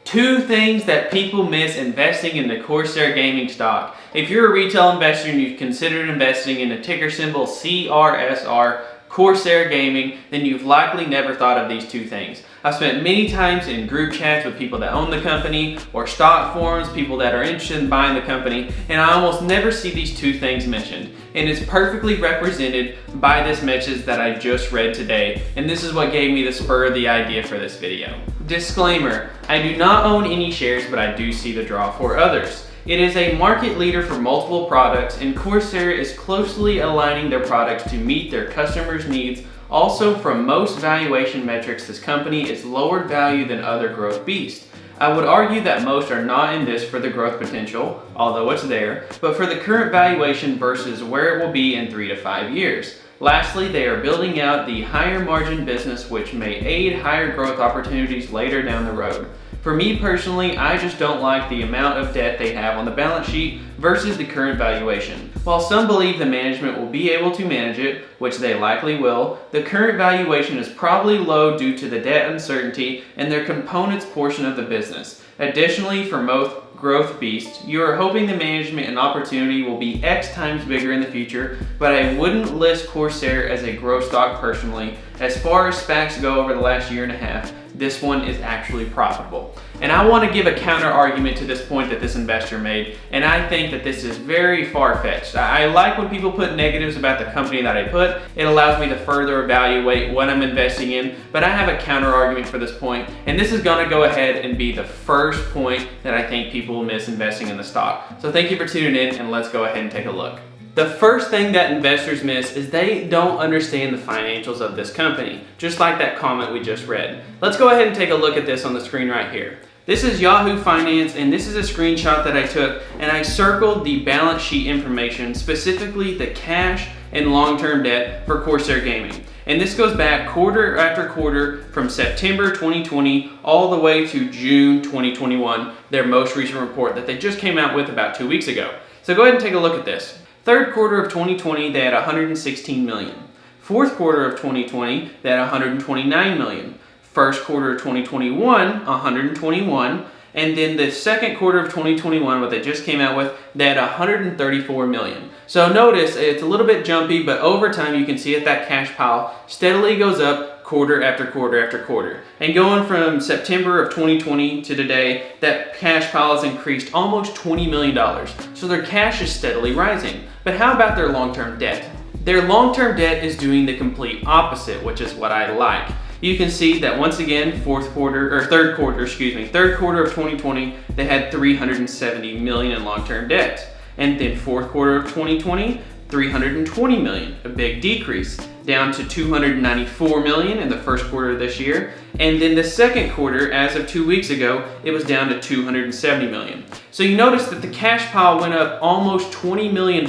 Two things that people miss investing in the Corsair Gaming stock. If you're a retail investor and you've considered investing in the ticker symbol CRSR, Corsair Gaming, then you've likely never thought of these two things. I've spent many times in group chats with people that own the company or stock forums, people that are interested in buying the company, and I almost never see these two things mentioned. And it's perfectly represented by this message that I just read today, and this is what gave me the spur of the idea for this video. Disclaimer, I do not own any shares, but I do see the draw for others. It is a market leader for multiple products, and Corsair is closely aligning their products to meet their customers' needs. Also, from most valuation metrics, this company is lower value than other growth beasts. I would argue that most are not in this for the growth potential, although it's there, but for the current valuation versus where it will be in 3 to 5 years. Lastly, they are building out the higher margin business, which may aid higher growth opportunities later down the road. For me personally, I just don't like the amount of debt they have on the balance sheet versus the current valuation. While some believe the management will be able to manage it, which they likely will, the current valuation is probably low due to the debt uncertainty and their components portion of the business. Additionally, for most growth beasts, you are hoping the management and opportunity will be X times bigger in the future, but I wouldn't list Corsair as a growth stock personally. As far as SPACs go over the last year and a half, this one is actually profitable. And I want to give a counter argument to this point that this investor made, and I think that this is very far-fetched. I like when people put negatives about the company that I put. It allows me to further evaluate what I'm investing in, but I have a counter argument for this point, and this is going to go ahead and be the first point that I think people will miss investing in the stock. So thank you for tuning in, and let's go ahead and take a look. The first thing that investors miss is they don't understand the financials of this company, just like that comment we just read. Let's go ahead and take a look at this on the screen right here. This is Yahoo Finance, and this is a screenshot that I took, and I circled the balance sheet information, specifically the cash and long-term debt for Corsair Gaming. And this goes back quarter after quarter from September 2020 all the way to June 2021, their most recent report that they just came out with about 2 weeks ago. So go ahead and take a look at this. Third quarter of 2020, they had 116 million. Fourth quarter of 2020, they had 129 million. First quarter of 2021, 121. And then the second quarter of 2021, what they just came out with, they had 134 million. So notice it's a little bit jumpy, but over time you can see that cash pile steadily goes up quarter after quarter after quarter. And going from September of 2020 to today, that cash pile has increased almost $20 million. So their cash is steadily rising. But how about their long-term debt? Their long-term debt is doing the complete opposite, which is what I like. You can see that once again, third quarter of 2020, they had 370 million in long-term debt. And then fourth quarter of 2020, 320 million, a big decrease, down to 294 million in the first quarter of this year. And then the second quarter, as of 2 weeks ago, it was down to 270 million. So you notice that the cash pile went up almost $20 million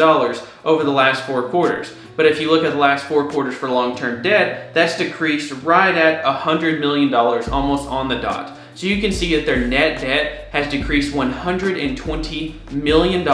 over the last 4 quarters. But if you look at the last 4 quarters for long-term debt, that's decreased right at $100 million, almost on the dot. So you can see that their net debt has decreased $120 million.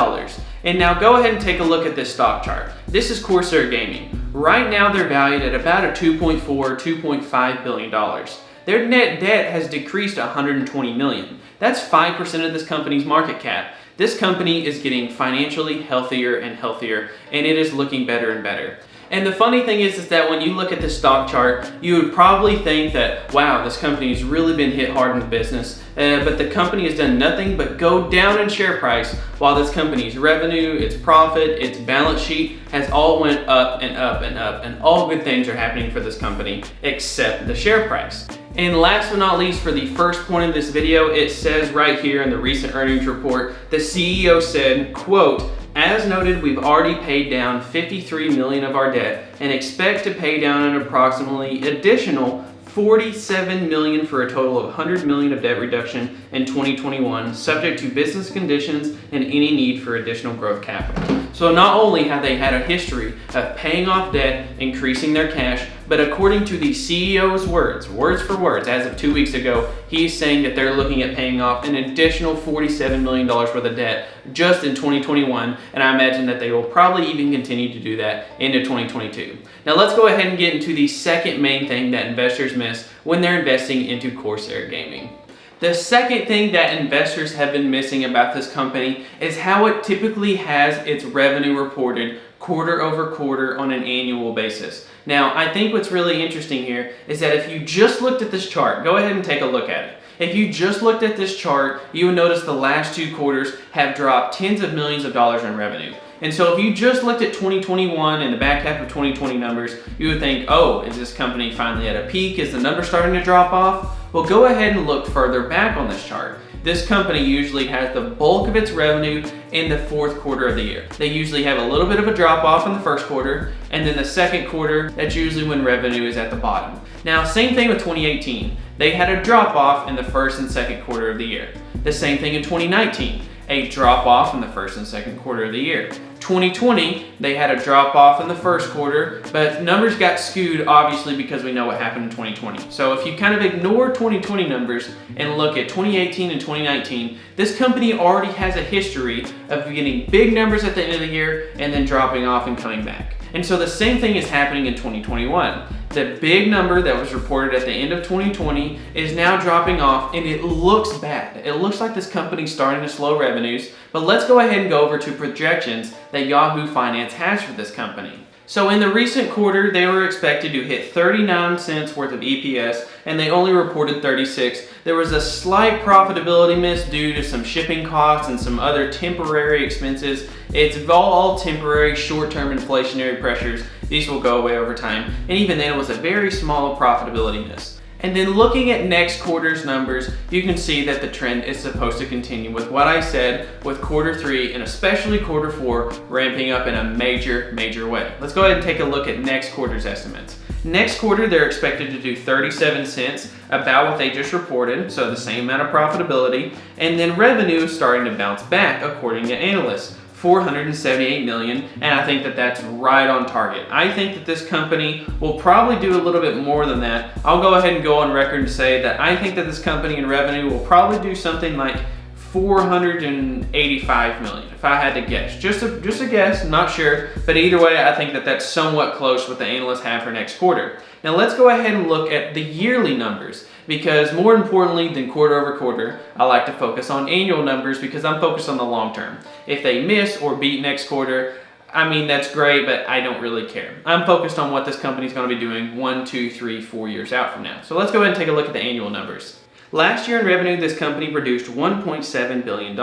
And now go ahead and take a look at this stock chart. This is Corsair Gaming. Right now they're valued at about a $2.4, $2.5 billion. Their net debt has decreased $120 million. That's 5% of this company's market cap. This company is getting financially healthier and healthier, and it is looking better and better. And the funny thing is that when you look at the stock chart, you would probably think that, wow, this company has really been hit hard in the business, but the company has done nothing but go down in share price, while this company's revenue, its profit, its balance sheet has all went up and up and up, and all good things are happening for this company except the share price. And last but not least, for the first point of this video, it says right here in the recent earnings report, the CEO said, quote, "As noted, we've already paid down 53 million of our debt and expect to pay down an approximately additional 47 million for a total of 100 million of debt reduction in 2021, subject to business conditions and any need for additional growth capital." So not only have they had a history of paying off debt, increasing their cash, but according to the CEO's words for words, as of 2 weeks ago, he's saying that they're looking at paying off an additional $47 million worth of debt just in 2021, and I imagine that they will probably even continue to do that into 2022. Now let's go ahead and get into the second main thing that investors miss when they're investing into Corsair Gaming. The second thing that investors have been missing about this company is how it typically has its revenue reported quarter over quarter on an annual basis. Now, I think what's really interesting here is that if you just looked at this chart, go ahead and take a look at it. If you just looked at this chart, you would notice the last 2 quarters have dropped tens of millions of dollars in revenue. And so if you just looked at 2021 and the back half of 2020 numbers, you would think, oh, is this company finally at a peak? Is the number starting to drop off? Well, go ahead and look further back on this chart. This company usually has the bulk of its revenue in the 4th quarter of the year. They usually have a little bit of a drop off in the 1st quarter, and then the 2nd quarter, that's usually when revenue is at the bottom. Now, same thing with 2018. They had a drop off in the 1st and 2nd quarter of the year. The same thing in 2019, a drop off in the 1st and 2nd quarter of the year. 2020, they had a drop off in the 1st quarter, but numbers got skewed obviously because we know what happened in 2020. So if you kind of ignore 2020 numbers and look at 2018 and 2019, this company already has a history of getting big numbers at the end of the year and then dropping off and coming back. And so the same thing is happening in 2021. The big number that was reported at the end of 2020 is now dropping off, and it looks bad. It looks like this company's starting to slow revenues, but let's go ahead and go over to projections that Yahoo Finance has for this company. So in the recent quarter, they were expected to hit 39 cents worth of EPS, and they only reported 36. There was a slight profitability miss due to some shipping costs and some other temporary expenses. It's all temporary, short-term inflationary pressures. These will go away over time. And even then, it was a very small profitability miss. And then looking at next quarter's numbers, you can see that the trend is supposed to continue with what I said with quarter 3 and especially quarter 4 ramping up in a major way. Let's go ahead and take a look at next quarter's estimates. Next quarter, they're expected to do 37 cents, about what they just reported, so the same amount of profitability, and then revenue is starting to bounce back according to analysts. 478 million, and I think that that's right on target. I think that this company will probably do a little bit more than that. I'll go ahead and go on record and say that I think that this company in revenue will probably do something like 485 million, if I had to guess. Just a guess, not sure, but either way, I think that that's somewhat close what the analysts have for next quarter. Now let's go ahead and look at the yearly numbers, because more importantly than quarter over quarter, I like to focus on annual numbers because I'm focused on the long term. If they miss or beat next quarter, I mean, that's great, but I don't really care. I'm focused on what this company is going to be doing 1, 2, 3, 4 years out from now. So let's go ahead and take a look at the annual numbers. Last year in revenue, this company produced $1.7 billion.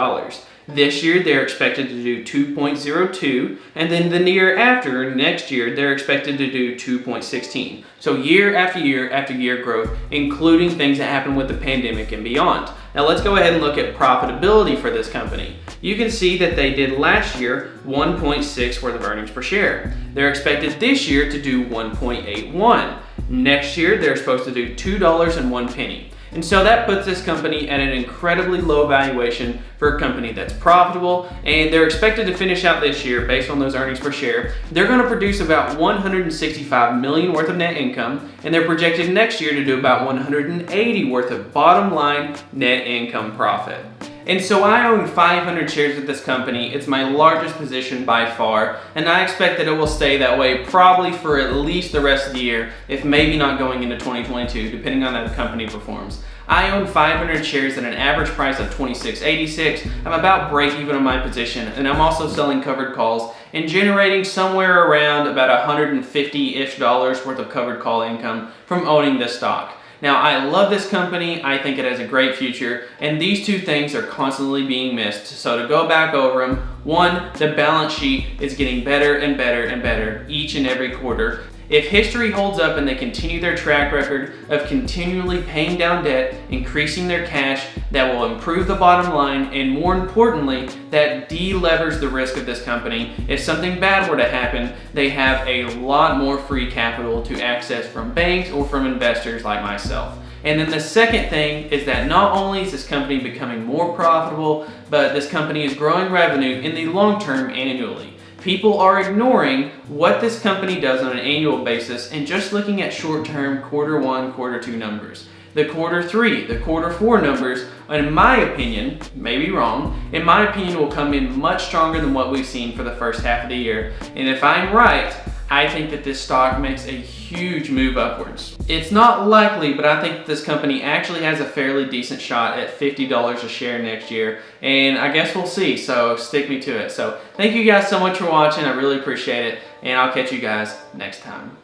This year, they're expected to do 2.02, and then the year after, next year, they're expected to do 2.16. So year after year after year growth, including things that happened with the pandemic and beyond. Now let's go ahead and look at profitability for this company. You can see that they did last year 1.6 worth of earnings per share. They're expected this year to do 1.81. Next year, they're supposed to do $2.01. And so that puts this company at an incredibly low valuation for a company that's profitable, and they're expected to finish out this year based on those earnings per share. They're going to produce about 165 million worth of net income, and they're projected next year to do about 180 worth of bottom line net income profit. And so I own 500 shares of this company. It's my largest position by far, and I expect that it will stay that way probably for at least the rest of the year, if maybe not going into 2022, depending on how the company performs. I own 500 shares at an average price of $26.86. I'm about break even on my position, and I'm also selling covered calls and generating somewhere around about $150-ish worth of covered call income from owning this stock. Now, I love this company. I think it has a great future, and these two things are constantly being missed. So to go back over them, one, the balance sheet is getting better and better and better each and every quarter. If history holds up and they continue their track record of continually paying down debt, increasing their cash, that will improve the bottom line, and more importantly, that de-levers the risk of this company. If something bad were to happen, they have a lot more free capital to access from banks or from investors like myself. And then the second thing is that not only is this company becoming more profitable, but this company is growing revenue in the long term annually. People are ignoring what this company does on an annual basis and just looking at short-term quarter 1, quarter 2 numbers. The quarter 3, the quarter 4 numbers, in my opinion, maybe wrong, in my opinion will come in much stronger than what we've seen for the first half of the year. And if I'm right, I think that this stock makes a huge move upwards. It's not likely, but I think this company actually has a fairly decent shot at $50 a share next year, and I guess we'll see, so stick me to it. So thank you guys so much for watching. I really appreciate it, and I'll catch you guys next time.